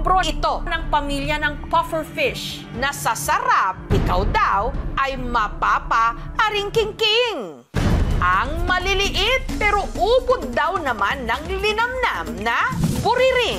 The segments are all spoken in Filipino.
approach ito ng pamilya ng pufferfish na sa sarap, ikaw daw ay mapapa-aringking-king. Ang maliliit pero ubod daw naman ng linamnam na buriring.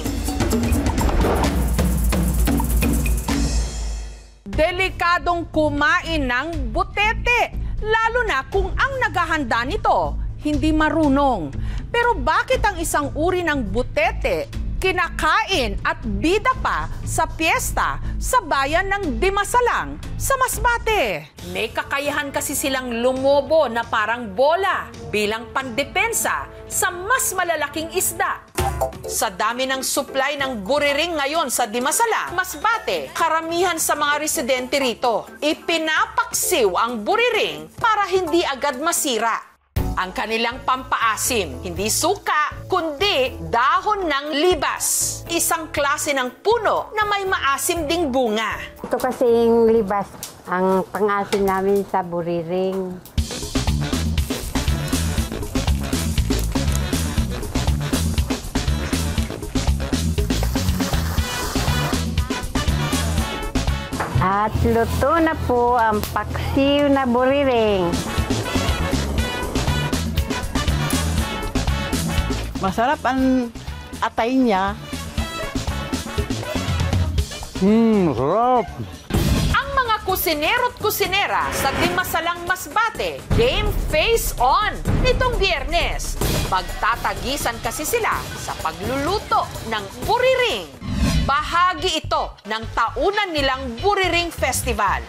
Delikadong kumain ng butete, lalo na kung ang naghahanda nito hindi marunong. Pero bakit ang isang uri ng butete kinakain at bida pa sa piyesta sa bayan ng Dimasalang sa Masbate? May kakayahan kasi silang lumobo na parang bola bilang pandepensa sa mas malalaking isda. Sa dami ng supply ng buriring ngayon sa Dimasalang, Masbate, karamihan sa mga residente rito, ipinapaksiw ang buriring para hindi agad masira. Ang kanilang pampaasim, hindi suka, kundi dahon ng libas. Isang klase ng puno na may maasim ding bunga. Ito kasing libas, ang pang-asim namin sa buriring. At luto na po ang paksiw na buriring. Masarap ang atay niya. Masarap. Ang mga kusinero't kusinera sa Dimasalang Masbate, game face on nitong Biyernes. Magtatagisan kasi sila sa pagluluto ng buriring. Bahagi ito ng taunan nilang Buriring Festival.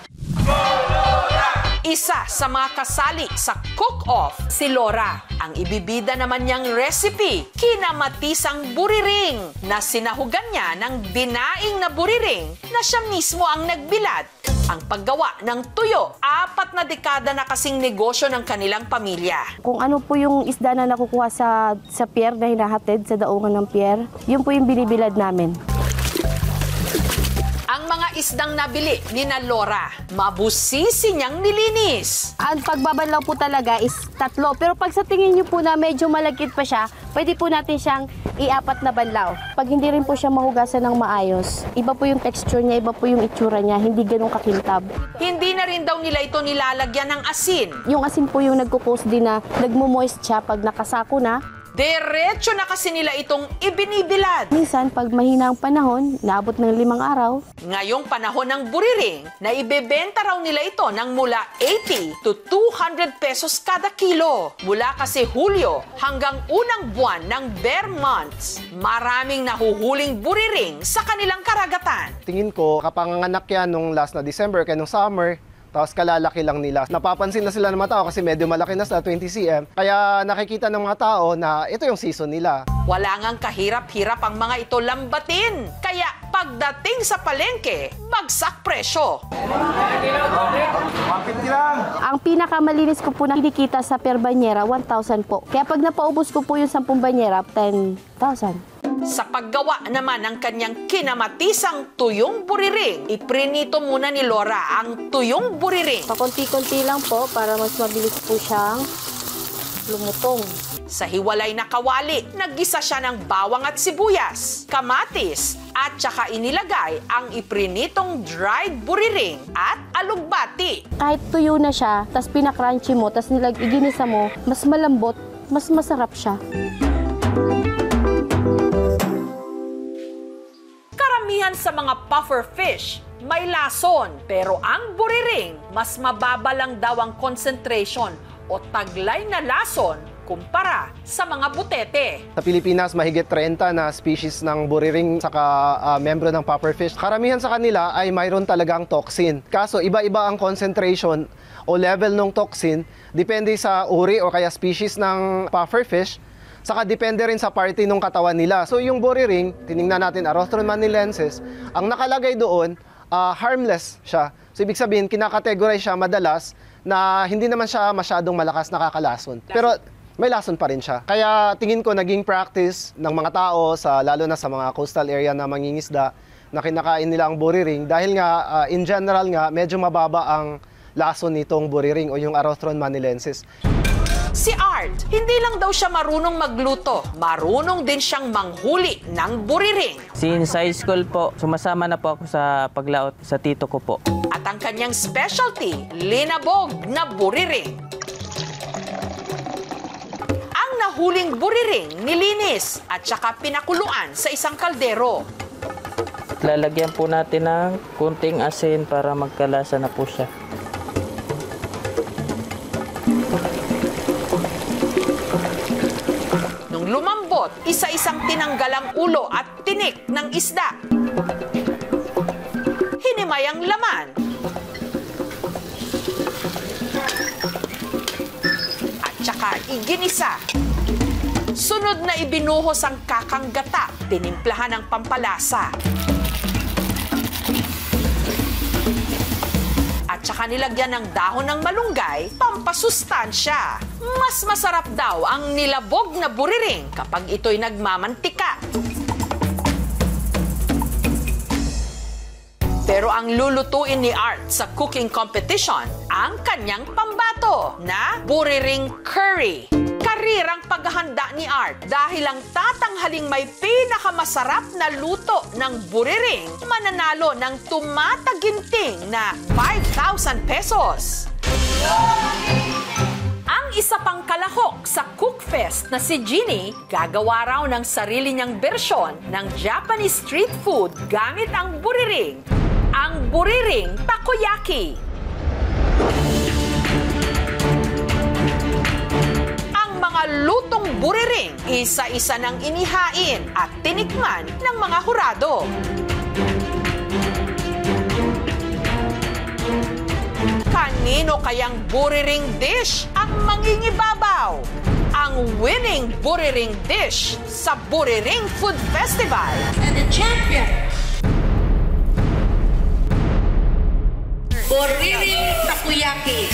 Isa sa mga kasali sa cook-off, si Laura. Ang ibibida naman niyang recipe, kinamatisang buriring, na sinahugan niya ng dinaing na buriring na siya mismo ang nagbilad. Ang paggawa ng tuyo, 4 na dekada na kasing negosyo ng kanilang pamilya. Kung ano po yung isda na nakukuha sa pier na hinahatid sa daungan ng pier, yun po yung binibilad namin. Ang mga isdang nabili ni na Laura, mabusisi niyang nilinis. Ang pagbabanlaw po talaga is 3. Pero pag sa tingin niyo po na medyo malagkit pa siya, pwede po natin siyang i-4 na banlaw. Pag hindi rin po siya mahugasan ng maayos, iba po yung texture niya, iba po yung itsura niya, hindi ganun kakintab. Hindi na rin daw nila ito nilalagyan ng asin. Yung asin po yung nagkukos din na nagmumoist siya pag nakasako na. Diretso na kasi nila itong ibinibilad. Minsan, pag mahina ang panahon, naabot ng 5 araw. Ngayong panahon ng buriring, na ibebenta raw nila ito ng mula 80 to 200 pesos kada kilo. Mula kasi Hulyo hanggang unang buwan ng bear months, maraming nahuhuling buriring sa kanilang karagatan. Tingin ko, kapanganak yan nung last na December, kaya nung summer, tapos kalalaki lang nila. Napapansin na sila ng mga tao kasi medyo malaki na sa 20 cm. Kaya nakikita ng mga tao na ito yung season nila. Wala ngang kahirap-hirap ang mga ito lambatin. Kaya pagdating sa palengke, bagsak presyo. Ang pinakamalinis ko po na kinikita sa per banyera, 1,000 po. Kaya pag napaubos ko po yung 10 banyera, 10,000. Sa paggawa naman ng kanyang kinamatisang tuyong buriring, iprinito muna ni Laura ang tuyong buriring. Pakunti-kunti lang po para mas mabilis po siyang lumutong. Sa hiwalay na kawali, naggisa siya ng bawang at sibuyas, kamatis, at saka inilagay ang iprinitong dried buriring at alugbati. Kahit tuyo na siya, tas pinakrunchy mo, tas iginisa mo, mas malambot, mas masarap siya. Karamihan sa mga puffer fish may lason, pero ang buriring mas mababa lang daw ang concentration o taglay na lason kumpara sa mga butete. Sa Pilipinas, mahigit 30 na species ng buriring saka membro ng pufferfish. Karamihan sa kanila ay mayroon talagang toxin. Kaso iba-iba ang concentration o level ng toxin depende sa uri o kaya species ng pufferfish. Saka depende rin sa party ng katawan nila. So yung buriring, tiningnan natin, Arostron manilensis, ang nakalagay doon, harmless siya. So ibig sabihin, kinakategorize siya madalas na hindi naman siya masyadong malakas nakakalason. Pero may lason pa rin siya. Kaya tingin ko naging practice ng mga tao, lalo na sa mga coastal area na mangingisda, na kinakain nila ang buriring dahil nga, in general nga, medyo mababa ang lason nitong buriring o yung Arostron manilensis. Si Art, hindi lang daw siya marunong magluto, marunong din siyang manghuli ng buriring. Since high school po, sumasama na po ako sa paglaot sa tito ko po. At ang kanyang specialty, linabog na buriring. Ang nahuling buriring nilinis at saka pinakuluan sa isang kaldero. Lalagyan po natin ng kunting asin para magkalasa na po siya. Nung lumambot, isa-isang tinanggal ang ulo at tinik ng isda. Hinimay ang laman. At saka iginisa. Sunod na ibinuhos ang kakang gata, tinimplahan ng pampalasa. At saka nilagyan ng dahon ng malunggay, pampasustansya. Mas masarap daw ang nilabog na buriring kapag ito'y nagmamantika. Pero ang lulutuin ni Art sa cooking competition, ang kanyang pambato na buriring curry. Karirang paghahanda ni Art dahil ang tatanghaling may pinakamasarap na luto ng buriring mananalo ng tumataginting na 5,000 pesos. Ang isa pang kalahok sa Cookfest na si Jeannie, gagawa raw ng sarili niyang bersyon ng Japanese street food gamit ang buriring. Ang buriring takoyaki. Ang mga lutong buriring, isa-isa nang inihain at tinikman ng mga hurado. Kanino kayang buriring dish ang mangingibabaw? Ang winning buriring dish sa Buriring Food Festival. And the champion, Buriring Takoyaki.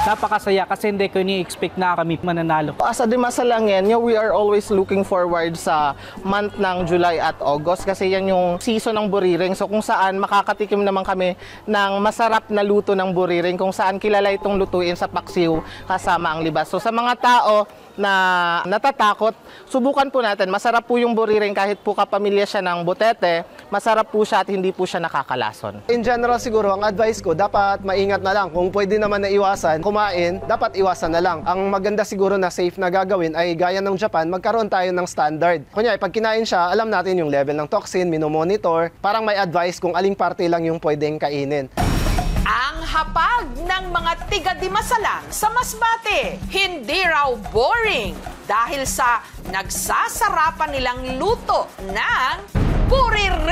Napakasaya kasi hindi ko ni-expect na kami mananalo. As a Dimasalangin, we are always looking forward sa month ng July at August kasi yan yung season ng buriring. So kung saan makakatikim naman kami ng masarap na luto ng buriring, kung saan kilala itong lutuin sa paksiw kasama ang libas. So sa mga tao na natatakot, subukan po natin. Masarap po yung buriring kahit po kapamilya siya ng butete, masarap po siya at hindi po siya nakakalason. In general siguro, ang advice ko, dapat maingat na lang. Kung pwede naman na iwasan, kumain, dapat iwasan na lang. Ang maganda siguro na safe na gagawin ay gaya ng Japan, magkaroon tayo ng standard. Kunyari, pag kinain siya, alam natin yung level ng toxin, minomonitor, parang may advice kung aling parte lang yung pwedeng kainin. Ang hapag ng mga tiga-Dimasalang sa Masbate, hindi raw boring dahil sa nagsasarapan nilang luto ng buriring.